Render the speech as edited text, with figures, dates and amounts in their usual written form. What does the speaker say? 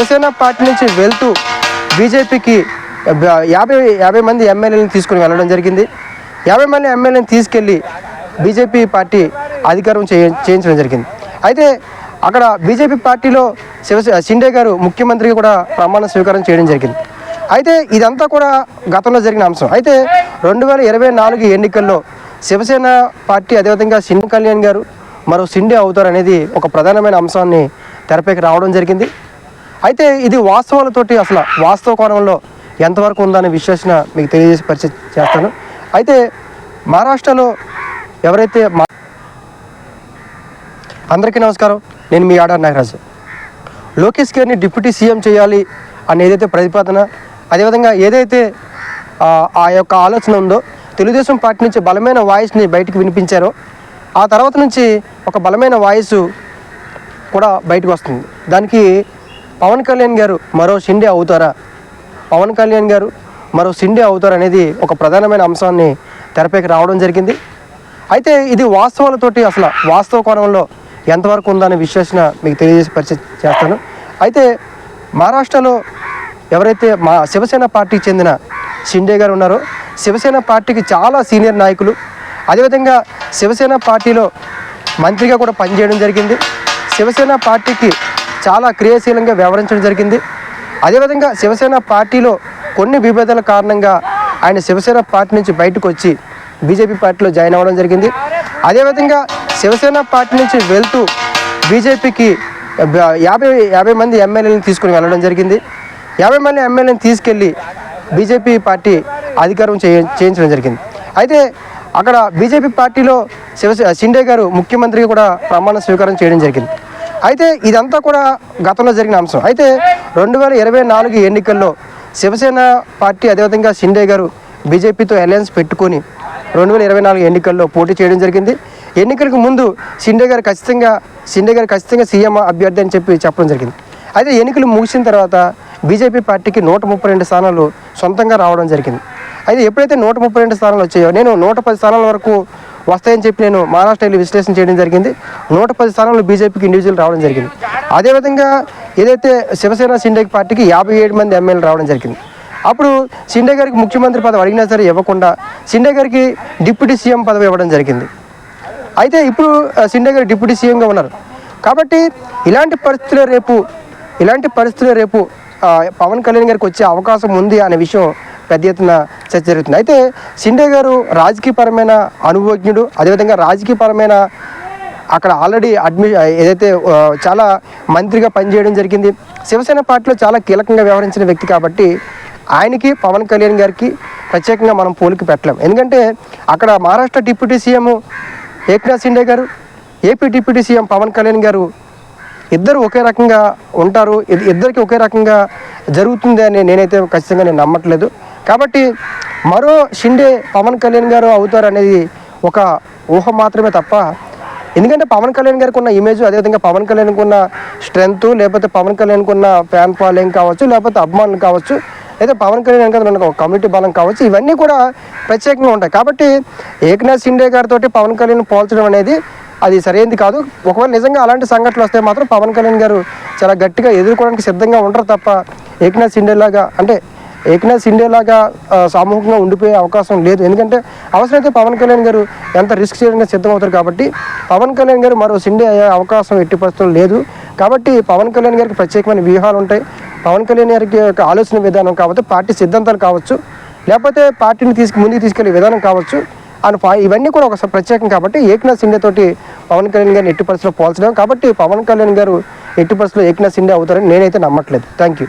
Shiv Sena party నుంచి వెళ్తూ బీజేపీకి 50 మంది ఎమ్మెల్యేలను తీసుకుని వెళ్ళడం జరిగింది. 50 మంది ఎమ్మెల్యేలను తీసుకెళ్ళి బీజేపీ పార్టీ అధికారం చేయించడం జరిగింది. అయితే అక్కడ బీజేపీ పార్టీలో షిండే గారు ముఖ్యమంత్రిగా కూడా ప్రమాణ స్వీకారం చేయడం జరిగింది. అయితే ఇదంతా కూడా గతంలో జరిగిన అంశం. అయితే 2024 ఎన్నికల్లో శివసేన పార్టీ అదేవిధంగా పవన్ కళ్యాణ్ గారు మరో షిండే అవుతారు అనేది ఒక ప్రధానమైన అంశాన్ని తెరపైకి రావడం జరిగింది. అయితే ఇది వాస్తవాలతోటి అసలు వాస్తవ కోణంలో ఎంతవరకు ఉందనే విశ్లేషణ మీకు తెలియజేసి పరిచయం చేస్తాను. అయితే మహారాష్ట్రలో ఎవరైతే అందరికీ నమస్కారం, నేను మీ ఆడార్ నాగరాజు. లోకేష్ గారిని డిప్యూటీ సీఎం చేయాలి అని ఏదైతే ప్రతిపాదన, అదేవిధంగా ఏదైతే ఆ యొక్క ఆలోచన ఉందో తెలుగుదేశం పార్టీ నుంచి బలమైన వాయిస్ని బయటకు వినిపించారో ఆ తర్వాత నుంచి ఒక బలమైన వాయిస్ కూడా బయటకు వస్తుంది. దానికి పవన్ కళ్యాణ్ గారు మరో షిండే అవుతారా, పవన్ కళ్యాణ్ గారు మరో షిండే అవుతారు అనేది ఒక ప్రధానమైన అంశాన్ని తెరపైకి రావడం జరిగింది. అయితే ఇది వాస్తవాలతోటి అసలు వాస్తవ కోణంలో ఎంతవరకు ఉందనే విశ్లేషణ మీకు తెలియజేసి పరిచయం చేస్తాను. అయితే మహారాష్ట్రలో ఎవరైతే శివసేన పార్టీకి చెందిన షిండే గారు ఉన్నారో, శివసేన పార్టీకి చాలా సీనియర్ నాయకులు, అదేవిధంగా శివసేన పార్టీలో మంత్రిగా కూడా పనిచేయడం జరిగింది. శివసేన పార్టీకి చాలా క్రియాశీలంగా వ్యవహరించడం జరిగింది. అదేవిధంగా శివసేన పార్టీలో కొన్ని విభేదాల కారణంగా ఆయన శివసేన పార్టీ నుంచి బయటకు వచ్చి బీజేపీ పార్టీలో జాయిన్ అవ్వడం జరిగింది. అదేవిధంగా శివసేన పార్టీ నుంచి వెళ్తూ బీజేపీకి 50 మంది ఎమ్మెల్యేలను తీసుకుని వెళ్ళడం జరిగింది. 50 మంది ఎమ్మెల్యేలను తీసుకెళ్ళి బీజేపీ పార్టీ అధికారం చేయించడం జరిగింది. అయితే అక్కడ బీజేపీ పార్టీలో షిండే గారు ముఖ్యమంత్రిగా కూడా ప్రమాణ స్వీకారం చేయడం జరిగింది. అయితే ఇదంతా కూడా గతంలో జరిగిన అంశం. అయితే 2024 ఎన్నికల్లో శివసేన పార్టీ అదేవిధంగా షిండే గారు బీజేపీతో అలయన్స్ పెట్టుకొని 2024 ఎన్నికల్లో పోటీ చేయడం జరిగింది. ఎన్నికలకు ముందు షిండే గారు ఖచ్చితంగా సీఎం అభ్యర్థి అని చెప్పడం జరిగింది. అయితే ఎన్నికలు ముగిసిన తర్వాత బీజేపీ పార్టీకి 132 స్థానాలు సొంతంగా రావడం జరిగింది. అయితే ఎప్పుడైతే 132 స్థానాలు వచ్చాయో, నేను 110 స్థానాల వరకు వస్తాయని చెప్పి నేను మహారాష్ట్రలో విశ్లేషణ చేయడం జరిగింది. 110 స్థానాలు బీజేపీకి ఇండివిజువల్ రావడం జరిగింది. అదేవిధంగా ఏదైతే శివసేన షిండే పార్టీకి 57 మంది ఎమ్మెల్యేలు రావడం జరిగింది. అప్పుడు షిండే గారికి ముఖ్యమంత్రి పదవి అడిగినా సరే ఇవ్వకుండా షిండే గారికి డిప్యూటీ సీఎం పదవి ఇవ్వడం జరిగింది. అయితే ఇప్పుడు షిండే గారు డిప్యూటీ సీఎంగా ఉన్నారు. కాబట్టి ఇలాంటి పరిస్థితుల్లో రేపు పవన్ కళ్యాణ్ గారికి వచ్చే అవకాశం ఉంది అనే విషయం పెద్ద ఎత్తున చర్చ జరుగుతుంది. అయితే షిండే గారు రాజకీయపరమైన అనుభవజ్ఞుడు, అదేవిధంగా రాజకీయపరమైన అక్కడ ఆల్రెడీ ఏదైతే చాలా మంత్రిగా పనిచేయడం జరిగింది, శివసేన పార్టీలో చాలా కీలకంగా వ్యవహరించిన వ్యక్తి కాబట్టి ఆయనకి పవన్ కళ్యాణ్ గారికి ప్రత్యేకంగా మనం పోలిక పెట్టలేం. ఎందుకంటే అక్కడ మహారాష్ట్ర డిప్యూటీ సీఎం ఏక్నాథ్ షిండే గారు, AP deputy CM Pawan Kalyan గారు ఇద్దరు ఒకే రకంగా ఉంటారు, ఇద్దరికి ఒకే రకంగా జరుగుతుంది అని నేనైతే ఖచ్చితంగా నమ్మట్లేదు. కాబట్టి మరో షిండే పవన్ కళ్యాణ్ గారు అవుతారు అనేది ఒక ఊహ మాత్రమే తప్ప, ఎందుకంటే పవన్ కళ్యాణ్ గారికి ఉన్న ఇమేజ్, అదేవిధంగా పవన్ కళ్యాణ్కి ఉన్న స్ట్రెంగ్త్, లేకపోతే పవన్ కళ్యాణ్కి ఉన్న ఫ్యాన్ ఫాలోయింగ్ కావచ్చు, లేకపోతే అభిమానులు కావచ్చు, లేదా పవన్ కళ్యాణ్ గారు ఉన్న కమ్యూనిటీ బలం కావచ్చు, ఇవన్నీ కూడా ప్రత్యేకంగా ఉంటాయి. కాబట్టి ఏక్నాథ్ షిండే గారితో పవన్ కళ్యాణ్ పోల్చడం అనేది అది సరైనది కాదు. ఒకవేళ నిజంగా అలాంటి సంఘటనలు వస్తే మాత్రం పవన్ కళ్యాణ్ గారు చాలా గట్టిగా ఎదుర్కోవడానికి సిద్ధంగా ఉంటారు తప్ప ఏక్నాథ్ షిండే లాగా సామూహికంగా ఉండిపోయే అవకాశం లేదు. ఎందుకంటే అవసరమైతే పవన్ కళ్యాణ్ గారు ఎంత రిస్క్ చేయడానికి సిద్ధమవుతారు. కాబట్టి పవన్ కళ్యాణ్ గారు మరో షిండే అయ్యే అవకాశం ఎట్టి పరిస్థితులు లేదు. కాబట్టి పవన్ కళ్యాణ్ గారికి ప్రత్యేకమైన వ్యూహాలు ఉంటాయి. పవన్ కళ్యాణ్ గారికి యొక్క ఆలోచన విధానం కావచ్చు, పార్టీ సిద్ధాంతాలు కావచ్చు, లేకపోతే పార్టీని ముందుకు తీసుకెళ్లే విధానం కావచ్చు, ఇవన్నీ కూడా ఒక ప్రత్యేకం. కాబట్టి ఏక్నాథ్ షిండే తోటి పవన్ కళ్యాణ్ గారిని ఎట్టి పరిస్థితుల్లో పోల్చడం, కాబట్టి పవన్ కళ్యాణ్ గారు ఎట్టి పరిస్థితుల్లో ఏక్నాథ్ షిండే అవుతారని నేనైతే నమ్మట్లేదు. Thank you.